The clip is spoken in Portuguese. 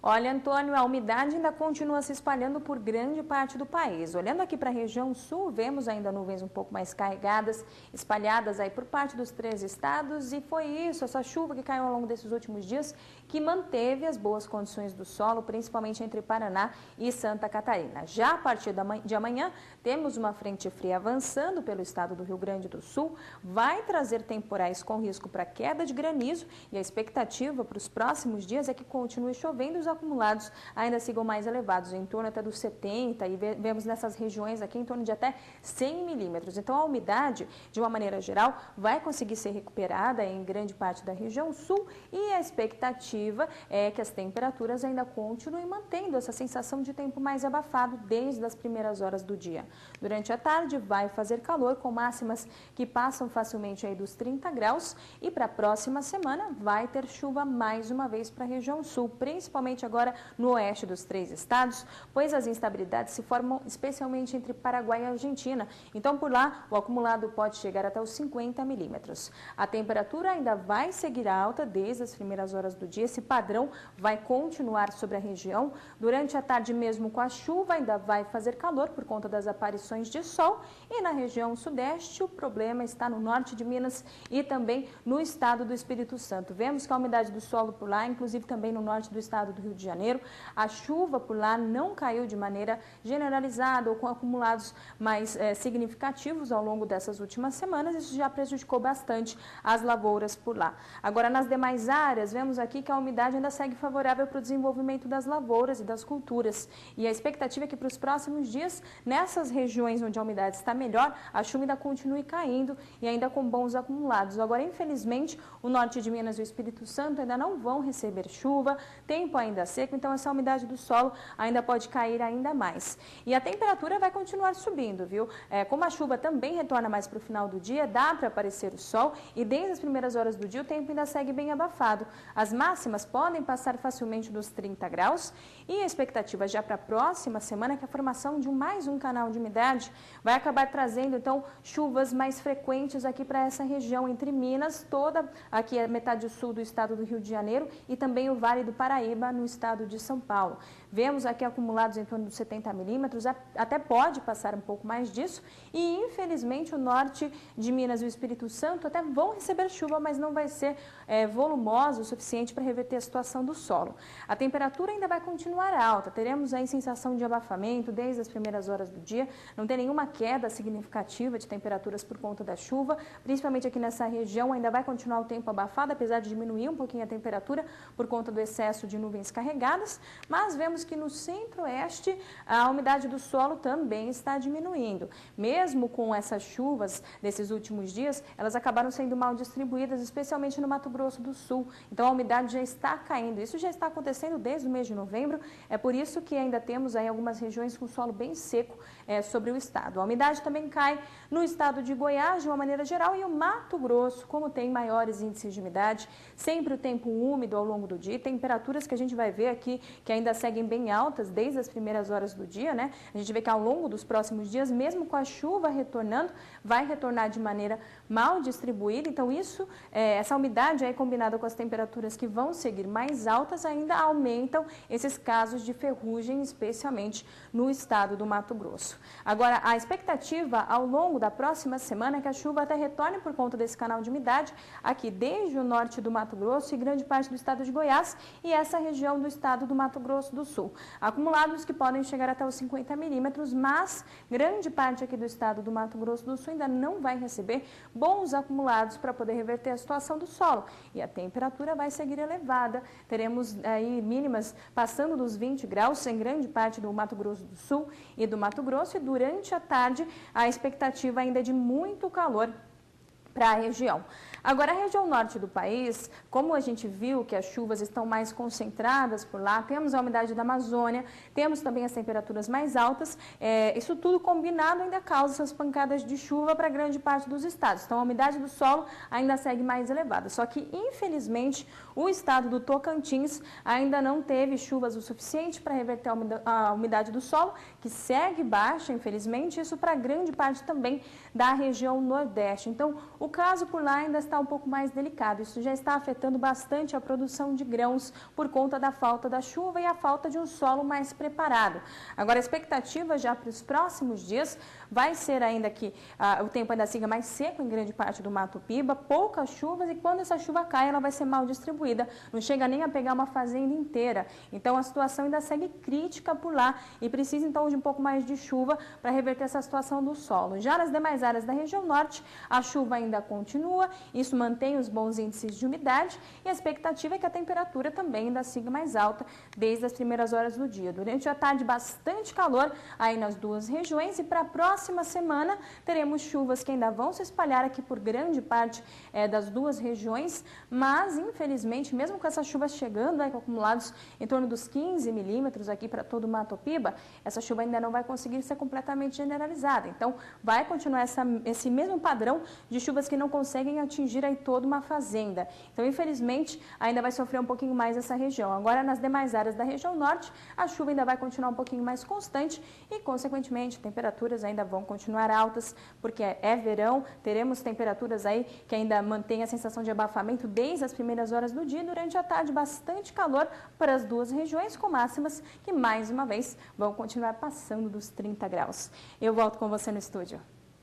Olha, Antônio, a umidade ainda continua se espalhando por grande parte do país. Olhando aqui para a região sul, vemos ainda nuvens um pouco mais carregadas, espalhadas aí por parte dos 3 estados. E foi isso, essa chuva que caiu ao longo desses últimos dias, que manteve as boas condições do solo, principalmente entre Paraná e Santa Catarina. Já a partir de amanhã, temos uma frente fria avançando pelo estado do Rio Grande do Sul, vai trazer temporais com risco para queda de granizo e a expectativa para os próximos dias é que continue chovendo, os acumulados ainda sigam mais elevados, em torno até dos 70, e vemos nessas regiões aqui em torno de até 100 milímetros. Então a umidade, de uma maneira geral, vai conseguir ser recuperada em grande parte da região sul e a expectativa é que as temperaturas ainda continuem mantendo essa sensação de tempo mais abafado desde as primeiras horas do dia. Durante a tarde vai fazer calor com máximas que passam facilmente aí dos 30 graus e para a próxima semana vai ter chuva mais uma vez para a região sul, principalmente agora no oeste dos 3 estados, pois as instabilidades se formam especialmente entre Paraguai e Argentina. Então, por lá, o acumulado pode chegar até os 50 milímetros. A temperatura ainda vai seguir alta desde as primeiras horas do dia. Esse padrão vai continuar sobre a região. Durante a tarde, mesmo com a chuva, ainda vai fazer calor por conta das aparições de sol. E na região sudeste, o problema está no norte de Minas e também no estado do Espírito Santo. Vemos que a umidade do solo por lá, inclusive também no norte do estado do Rio de Janeiro, a chuva por lá não caiu de maneira generalizada ou com acumulados mais significativos ao longo dessas últimas semanas. Isso já prejudicou bastante as lavouras por lá. Agora, nas demais áreas, vemos aqui que a umidade ainda segue favorável para o desenvolvimento das lavouras e das culturas. E a expectativa é que para os próximos dias, nessas regiões onde a umidade está melhor, a chuva ainda continue caindo e ainda com bons acumulados. Agora, infelizmente, o norte de Minas e o Espírito Santo ainda não vão receber chuva, tempo ainda seco, então essa umidade do solo ainda pode cair ainda mais. E a temperatura vai continuar subindo, viu? Como a chuva também retorna mais para o final do dia, dá para aparecer o sol e desde as primeiras horas do dia o tempo ainda segue bem abafado. As máximas podem passar facilmente dos 30 graus e a expectativa já para a próxima semana é que a formação de mais um canal de umidade vai acabar trazendo então chuvas mais frequentes aqui para essa região entre Minas, toda aqui a metade sul do estado do Rio de Janeiro e também o Vale do Paraíba no estado de São Paulo. Vemos aqui acumulados em torno de 70 milímetros, até pode passar um pouco mais disso e infelizmente o norte de Minas e o Espírito Santo até vão receber chuva, mas não vai ser volumosa o suficiente para reverter a situação do solo. A temperatura ainda vai continuar alta, teremos aí sensação de abafamento desde as primeiras horas do dia, não tem nenhuma queda significativa de temperaturas por conta da chuva, principalmente aqui nessa região ainda vai continuar o tempo abafado, apesar de diminuir um pouquinho a temperatura por conta do excesso de nuvens carregadas, mas vemos que no centro-oeste a umidade do solo também está diminuindo. Mesmo com essas chuvas desses últimos dias, elas acabaram sendo mal distribuídas, especialmente no Mato Grosso do Sul. Então a umidade já está caindo. Isso já está acontecendo desde o mês de novembro. É por isso que ainda temos aí algumas regiões com solo bem seco sobre o estado. A umidade também cai no estado de Goiás de uma maneira geral e o Mato Grosso, como tem maiores índices de umidade, sempre o tempo úmido ao longo do dia, temperaturas que a gente vai ver aqui que ainda seguem bem altas desde as primeiras horas do dia, né? A gente vê que ao longo dos próximos dias, mesmo com a chuva retornando, vai retornar de maneira mal distribuída. Então isso, essa umidade aí combinada com as temperaturas que vão seguir mais altas, ainda aumentam esses casos de ferrugem, especialmente no estado do Mato Grosso. Agora, a expectativa ao longo da próxima semana é que a chuva até retorne por conta desse canal de umidade aqui desde o norte do Mato Grosso e grande parte do estado de Goiás e essa região do estado do Mato Grosso do Sul. Acumulados que podem chegar até os 50 milímetros, mas grande parte aqui do estado do Mato Grosso do Sul ainda não vai receber bons acumulados para poder reverter a situação do solo. E a temperatura vai seguir elevada. Teremos aí mínimas passando dos 20 graus em grande parte do Mato Grosso do Sul e do Mato Grosso. E durante a tarde, a expectativa ainda é de muito calor para a região. Agora, a região norte do país, como a gente viu que as chuvas estão mais concentradas por lá, temos a umidade da Amazônia, temos também as temperaturas mais altas, isso tudo combinado ainda causa essas pancadas de chuva para grande parte dos estados. Então, a umidade do solo ainda segue mais elevada. Só que, infelizmente, o estado do Tocantins ainda não teve chuvas o suficiente para reverter a umidade do solo, que segue baixa, infelizmente, isso para grande parte também da região nordeste. Então, o caso por lá ainda está um pouco mais delicado. Isso já está afetando bastante a produção de grãos por conta da falta da chuva e a falta de um solo mais preparado. Agora, a expectativa já para os próximos dias vai ser ainda que o tempo ainda siga mais seco em grande parte do Mato Piba, poucas chuvas, e quando essa chuva cai, ela vai ser mal distribuída, não chega nem a pegar uma fazenda inteira. Então, a situação ainda segue crítica por lá e precisa, então, de um pouco mais de chuva para reverter essa situação do solo. Já nas demais áreas da região norte, a chuva ainda continua, isso mantém os bons índices de umidade e a expectativa é que a temperatura também ainda siga mais alta desde as primeiras horas do dia. Durante a tarde, bastante calor aí nas duas regiões, e para a próxima semana teremos chuvas que ainda vão se espalhar aqui por grande parte das duas regiões, mas infelizmente, mesmo com essas chuvas chegando, com acumulados em torno dos 15 milímetros aqui para todo o Mato Piba, essa chuva ainda não vai conseguir ser completamente generalizada. Então, vai continuar esse mesmo padrão de chuvas que não conseguem atingir aí toda uma fazenda. Então, infelizmente, ainda vai sofrer um pouquinho mais essa região. Agora, nas demais áreas da região norte, a chuva ainda vai continuar um pouquinho mais constante e, consequentemente, temperaturas ainda vão continuar altas, porque é verão, teremos temperaturas aí que ainda mantêm a sensação de abafamento desde as primeiras horas do dia. Durante a tarde, bastante calor para as duas regiões, com máximas que, mais uma vez, vão continuar passando dos 30 graus. Eu volto com você no estúdio.